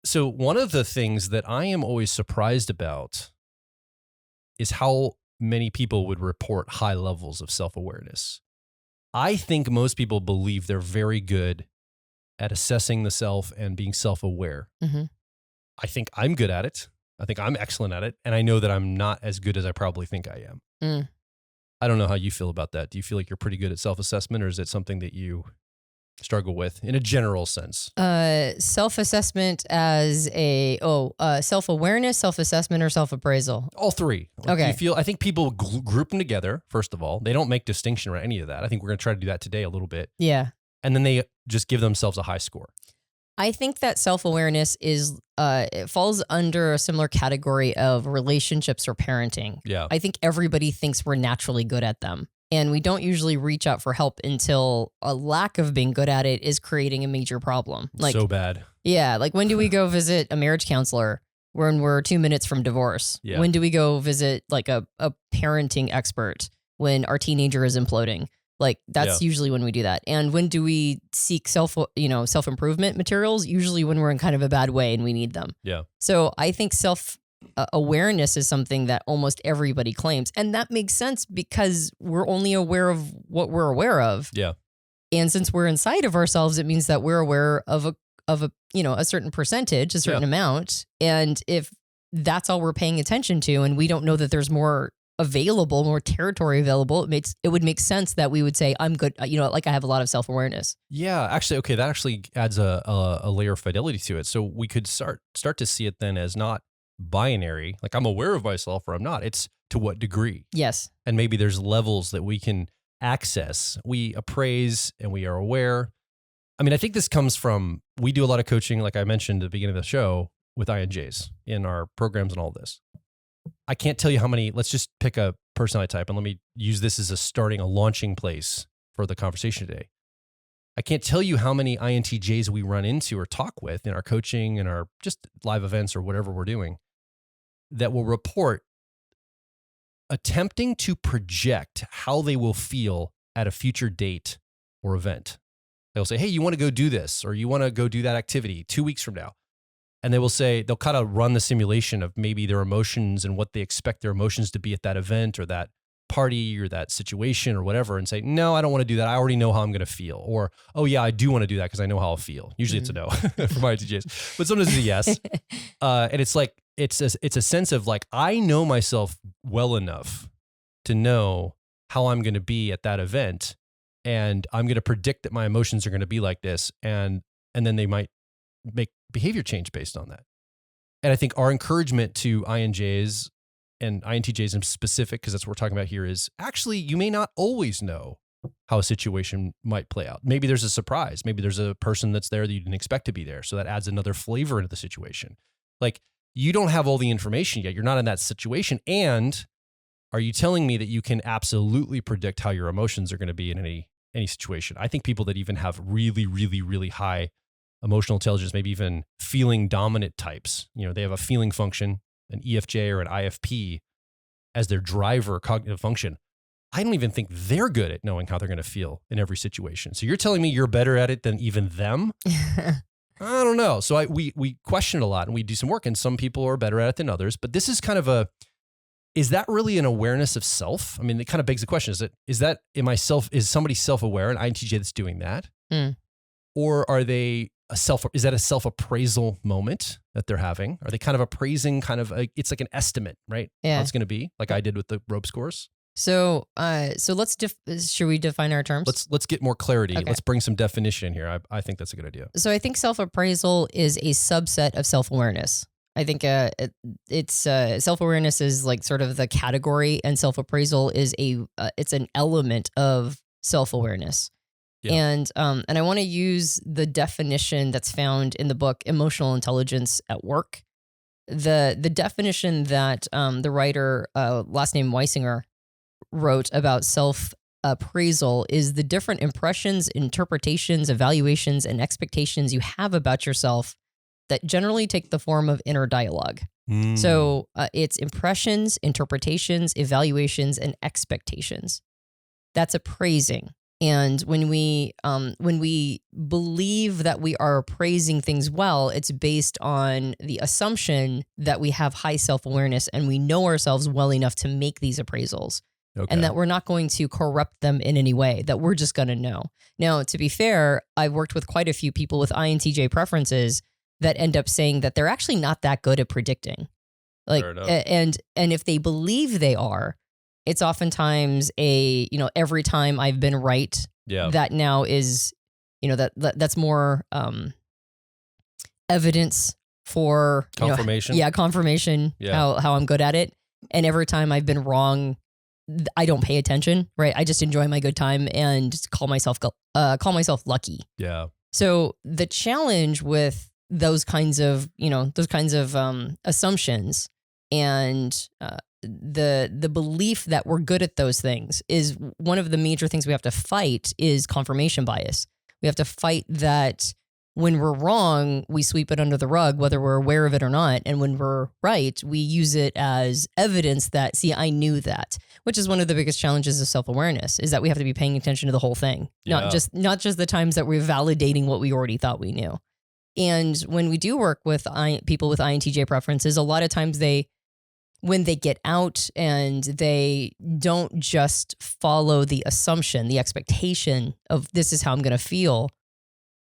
So one of the things that I am always surprised about is how many people would report high levels of self-awareness. I think most people believe they're very good at assessing the self and being self-aware. Mm-hmm. I think I'm good at it. I think I'm excellent at it. And I know that I'm not as good as I probably think I am. Mm. I don't know how you feel about that. Do you feel like you're pretty good at self-assessment, or is it something that you struggle with in a general sense? Self-assessment as self-awareness, self-assessment, or self-appraisal? All three. Okay. I think people group them together, first of all. They don't make distinction around any of that. I think we're going to try to do that today a little bit. Yeah. And then they just give themselves a high score. I think that self-awareness it falls under a similar category of relationships or parenting. Yeah. I think everybody thinks we're naturally good at them. And we don't usually reach out for help until a lack of being good at it is creating a major problem. Like, so bad. Yeah. Like, when do we go visit a marriage counselor when we're 2 minutes from divorce? Yeah. When do we go visit like a parenting expert when our teenager is imploding? Like, that's usually when we do that. And when do we seek self-improvement materials? Usually when we're in kind of a bad way and we need them. Yeah. So I think awareness is something that almost everybody claims. And that makes sense because we're only aware of what we're aware of. Yeah. And since we're inside of ourselves, it means that we're aware of a certain percentage, a certain amount. And if that's all we're paying attention to, and we don't know that there's more available, more territory available, it would make sense that we would say, I'm good. Like, I have a lot of self-awareness. Yeah, actually, okay, that actually adds a layer of fidelity to it. So we could start to see it then as not binary, like I'm aware of myself or I'm not. It's to what degree. Yes. And maybe there's levels that we can access. We appraise and we are aware. I mean, I think this comes from, we do a lot of coaching, like I mentioned at the beginning of the show, with INJs in our programs and all this. I can't tell you how many, let's just pick a personality type and let me use this as a launching place for the conversation today. I can't tell you how many INTJs we run into or talk with in our coaching and our just live events or whatever we're doing that will report attempting to project how they will feel at a future date or event. They'll say, hey, you want to go do this, or you want to go do that activity 2 weeks from now. And they will say, they'll kind of run the simulation of maybe their emotions and what they expect their emotions to be at that event or that party or that situation or whatever, and say, no, I don't want to do that. I already know how I'm going to feel. Or, oh yeah, I do want to do that because I know how I'll feel. Usually it's a no for my INTJs, but sometimes it's a yes. And it's like, it's a sense of like, I know myself well enough to know how I'm going to be at that event. And I'm going to predict that my emotions are going to be like this. And then they might make behavior change based on that. And I think our encouragement to INJs and INTJs in specific, because that's what we're talking about here, is actually you may not always know how a situation might play out. Maybe there's a surprise. Maybe there's a person that's there that you didn't expect to be there. So that adds another flavor into the situation. Like, you don't have all the information yet. You're not in that situation. And are you telling me that you can absolutely predict how your emotions are going to be in any situation? I think people that even have really, really, really high emotional intelligence, maybe even feeling dominant types, they have a feeling function, an EFJ or an IFP as their driver cognitive function. I don't even think they're good at knowing how they're going to feel in every situation. So you're telling me you're better at it than even them? I don't know. So we question it a lot and we do some work, and some people are better at it than others. But this is kind of is that really an awareness of self? I mean, it kind of begs the question, is somebody self-aware, an INTJ that's doing that? Mm. Or are they is that a self-appraisal moment that they're having? Are they kind of appraising it's like an estimate, right? Yeah. How it's going to be, like I did with the rope scores. So should we define our terms? Let's get more clarity. Okay. Let's bring some definition here. I think that's a good idea. So I think self-appraisal is a subset of self-awareness. I think it's self-awareness is like sort of the category, and self-appraisal is it's an element of self-awareness. Yeah. And I want to use the definition that's found in the book Emotional Intelligence at Work. The definition that the writer, last name Weisinger, wrote about self-appraisal is the different impressions, interpretations, evaluations, and expectations you have about yourself that generally take the form of inner dialogue. So it's impressions, interpretations, evaluations, and expectations. That's appraising. And when we believe that we are appraising things well, it's based on the assumption that we have high self-awareness and we know ourselves well enough to make these appraisals. Okay. And that we're not going to corrupt them in any way, that we're just going to know. Now, to be fair, I've worked with quite a few people with INTJ preferences that end up saying that they're actually not that good at predicting. Like, and if they believe they are, it's oftentimes every time I've been right, that now is, that's more evidence for confirmation. Confirmation, how I'm good at it. And every time I've been wrong, I don't pay attention, right? I just enjoy my good time and call myself lucky. Yeah. So the challenge with those kinds of assumptions and the belief that we're good at those things is one of the major things we have to fight is confirmation bias. We have to fight that when we're wrong, we sweep it under the rug, whether we're aware of it or not. And when we're right, we use it as evidence that, see, I knew that, which is one of the biggest challenges of self-awareness, is that we have to be paying attention to the whole thing, not just the times that we're validating what we already thought we knew. And when we do work with people with INTJ preferences, a lot of times when they get out and they don't just follow the assumption, the expectation of this is how I'm going to feel,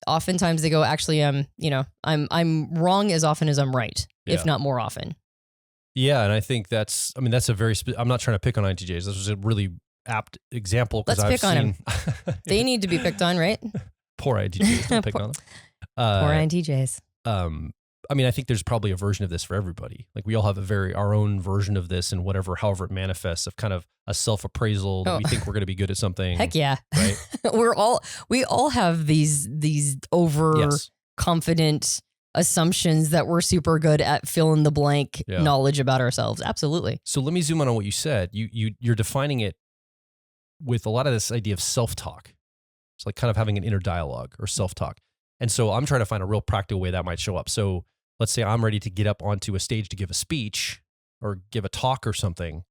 oftentimes they go, actually, I'm wrong as often as I'm right, if not more often. Yeah. And I think that's a very, I'm not trying to pick on INTJs. This was a really apt example. Let's pick on them. They need to be picked on, right? Poor INTJs. Don't pick on them. Poor INTJs. I think there's probably a version of this for everybody. Like we all have our own version of this and however it manifests, of kind of a self-appraisal that we think we're going to be good at something. Heck yeah. Right. we all have these overconfident assumptions that we're super good at fill in the blank knowledge about ourselves. Absolutely. So let me zoom in on what you said. You're defining it with a lot of this idea of self-talk. It's like kind of having an inner dialogue or self-talk. And so I'm trying to find a real practical way that might show up. So let's say I'm ready to get up onto a stage to give a speech or give a talk or something.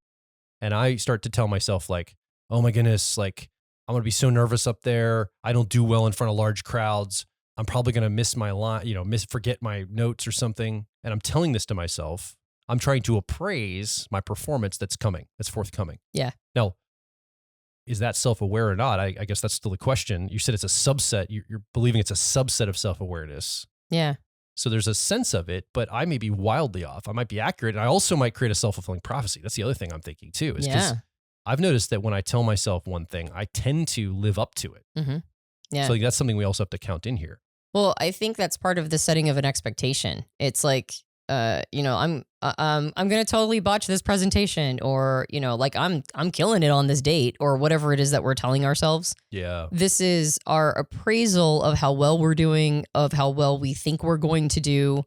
And I start to tell myself like, oh my goodness, like I'm going to be so nervous up there. I don't do well in front of large crowds. I'm probably going to miss my line, forget my notes or something. And I'm telling this to myself. I'm trying to appraise my performance that's forthcoming. Yeah. Now, is that self-aware or not? I guess that's still a question. You said it's a subset. You're believing it's a subset of self-awareness. Yeah. So there's a sense of it, but I may be wildly off. I might be accurate. And I also might create a self-fulfilling prophecy. That's the other thing I'm thinking too. Is because I've noticed that when I tell myself one thing, I tend to live up to it. Mm-hmm. Yeah. So that's something we also have to count in here. Well, I think that's part of the setting of an expectation. It's like, I'm going to totally botch this presentation, or, like I'm killing it on this date, or whatever it is that we're telling ourselves. Yeah. This is our appraisal of how well we're doing, of how well we think we're going to do,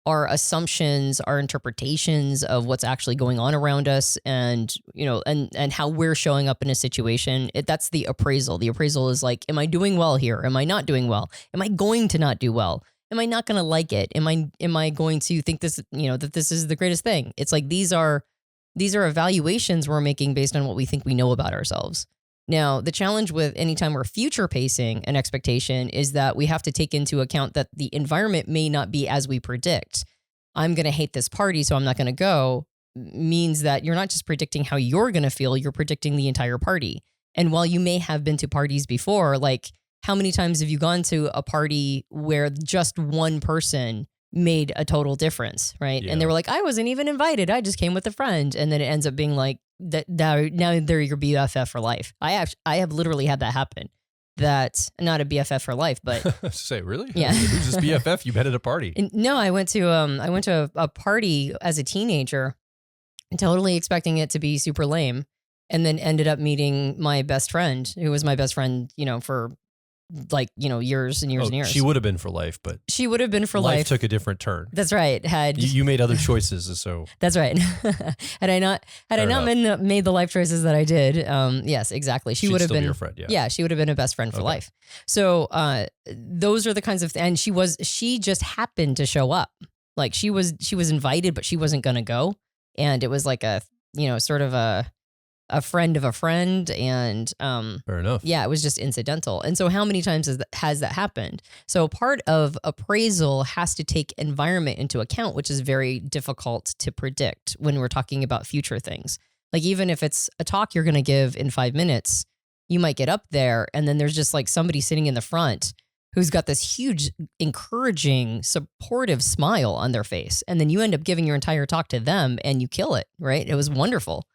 our assumptions, our interpretations of what's actually going on around us, and, and how we're showing up in a situation. That's the appraisal. The appraisal is like, am I doing well here? Am I not doing well? Am I going to not do well? Am I not going to like it? Am I going to think this, that this is the greatest thing? It's like, these are evaluations we're making based on what we think we know about ourselves. Now, the challenge with anytime we're future pacing an expectation is that we have to take into account that the environment may not be as we predict. I'm going to hate this party, so I'm not going to go, means that you're not just predicting how you're going to feel, you're predicting the entire party. And while you may have been to parties before, like, how many times have you gone to a party where just one person made a total difference, right? Yeah. And they were like, I wasn't even invited. I just came with a friend. And then it ends up being like, now they're your BFF for life. I have literally had that happen. That's not a BFF for life, but say, really? Yeah. Who's this BFF you met at a party? And no, I went to a party as a teenager, totally expecting it to be super lame, and then ended up meeting my best friend, who was my best friend, for years and years and years. She would have been for life, but she would have been for life. Life took a different turn. That's right. You made other choices, so that's right. Had I not made the life choices that I did, yes, exactly. She'd would have been your friend. Yeah, she would have been a best friend for life. So those are the kinds of and she just happened to show up. Like she was invited, but she wasn't gonna go, and it was like a sort of a a friend of a friend, and Fair enough. yeah, it was just incidental. And so how many times has that happened? So part of appraisal has to take environment into account, which is very difficult to predict when we're talking about future things. Like even if it's a talk you're going to give in 5 minutes, you might get up there and then there's just like somebody sitting in the front who's got this huge, encouraging, supportive smile on their face. And then you end up giving your entire talk to them and you kill it, right? It was wonderful.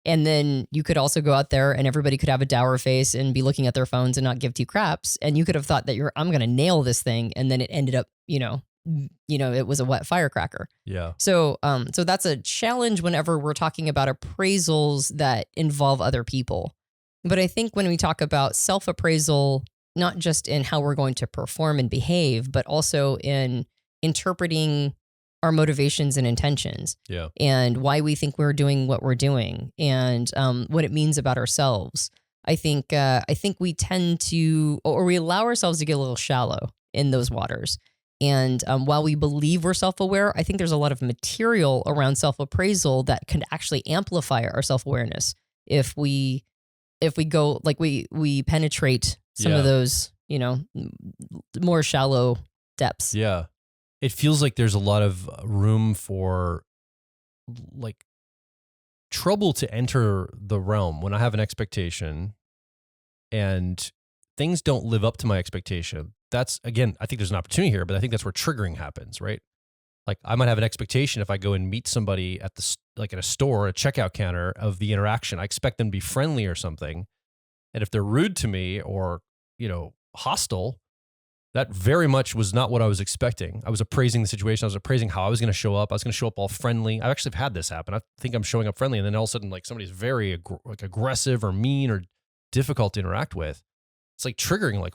And then you could also go out there and everybody could have a dour face and be looking at their phones and not give two craps. And you could have thought that I'm going to nail this thing. And then it ended up, it was a wet firecracker. Yeah. So that's a challenge whenever we're talking about appraisals that involve other people. But I think when we talk about self-appraisal, not just in how we're going to perform and behave, but also in interpreting our motivations and intentions, and why we think we're doing what we're doing, and what it means about ourselves. I think we tend to, or we allow ourselves to get a little shallow in those waters. And while we believe we're self-aware, I think there's a lot of material around self-appraisal that can actually amplify our self-awareness if we go like we penetrate some of those, more shallow depths. Yeah. It feels like there's a lot of room for like trouble to enter the realm when I have an expectation and things don't live up to my expectation. That's, again, I think there's an opportunity here, but I think that's where triggering happens, right? Like I might have an expectation if I go and meet somebody at at a store, a checkout counter of the interaction. I expect them to be friendly or something. And if they're rude to me or, hostile, that very much was not what I was expecting. I was appraising the situation. I was appraising how I was going to show up. I was going to show up all friendly. I actually have had this happen. I think I'm showing up friendly, and then all of a sudden, like somebody's very aggressive or mean or difficult to interact with. It's like triggering. Like,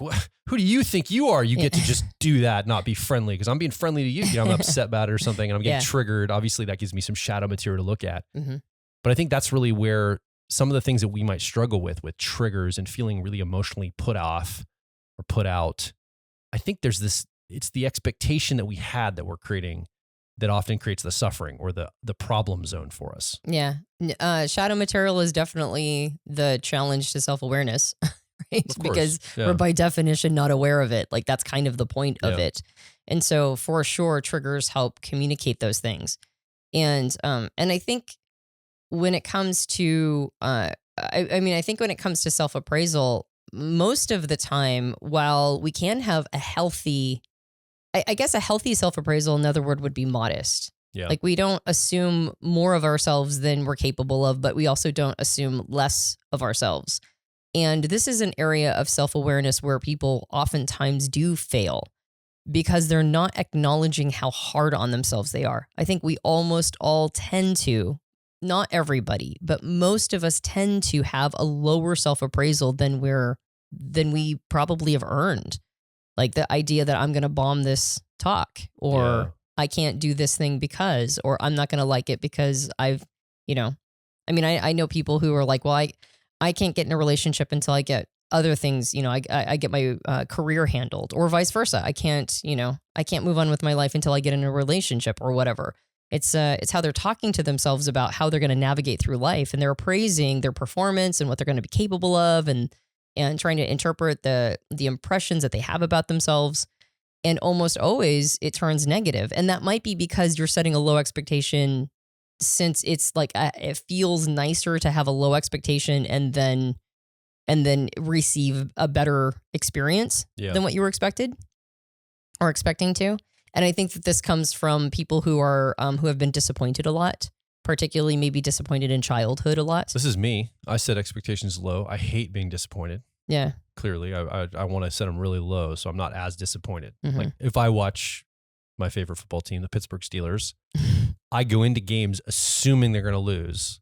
who do you think you are? You get to just do that, not be friendly because I'm being friendly to you. I'm upset about it or something, and I'm getting triggered. Obviously, that gives me some shadow material to look at. Mm-hmm. But I think that's really where some of the things that we might struggle with triggers and feeling really emotionally put off or put out. I think it's the expectation that we had that we're creating that often creates the suffering or the problem zone for us. Yeah. Shadow material is definitely the challenge to self-awareness, right? Because we're by definition not aware of it. Like that's kind of the point of it. And so for sure, triggers help communicate those things. And I think when it comes to, I think when it comes to self-appraisal, most of the time, while we can have a healthy, I guess a healthy self-appraisal, another word would be modest. Yeah. Like we don't assume more of ourselves than we're capable of, but we also don't assume less of ourselves. And this is an area of self-awareness where people oftentimes do fail because they're not acknowledging how hard on themselves they are. I think we almost all tend to, not everybody, but most of us tend to have a lower self-appraisal than we probably have earned. Like the idea that I'm going to bomb this talk, or I can't do this thing because, or I'm not going to like it because I know people who are like, well, I can't get in a relationship until I get other things, I get my career handled, or vice versa. I can't move on with my life until I get in a relationship or whatever. It's how they're talking to themselves about how they're going to navigate through life, and they're appraising their performance and what they're going to be capable of, and trying to interpret the impressions that they have about themselves. And almost always it turns negative. And that might be because you're setting a low expectation, since it's like it feels nicer to have a low expectation and then receive a better experience than what you were expecting to. And I think that this comes from people who have been disappointed a lot, particularly maybe disappointed in childhood a lot. This is me. I set expectations low. I hate being disappointed. Yeah. Clearly, I want to set them really low so I'm not as disappointed. Mm-hmm. Like if I watch my favorite football team, the Pittsburgh Steelers, I go into games assuming they're going to lose.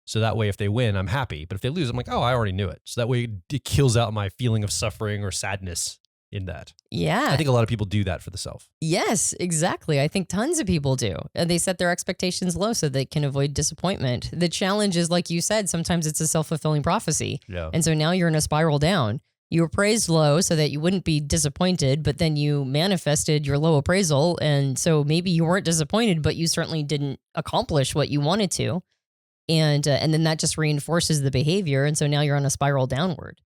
So that way, if they win, I'm happy. But if they lose, I'm like, oh, I already knew it. So that way it kills out my feeling of suffering or sadness in that. Yeah. I think a lot of people do that for the self. Yes, exactly. I think tons of people do. And they set their expectations low so they can avoid disappointment. The challenge is, like you said, sometimes it's a self-fulfilling prophecy. Yeah. And so now you're in a spiral down. You appraised low so that you wouldn't be disappointed, but then you manifested your low appraisal. And so maybe you weren't disappointed, but you certainly didn't accomplish what you wanted to. And then that just reinforces the behavior. And so now you're on a spiral downward.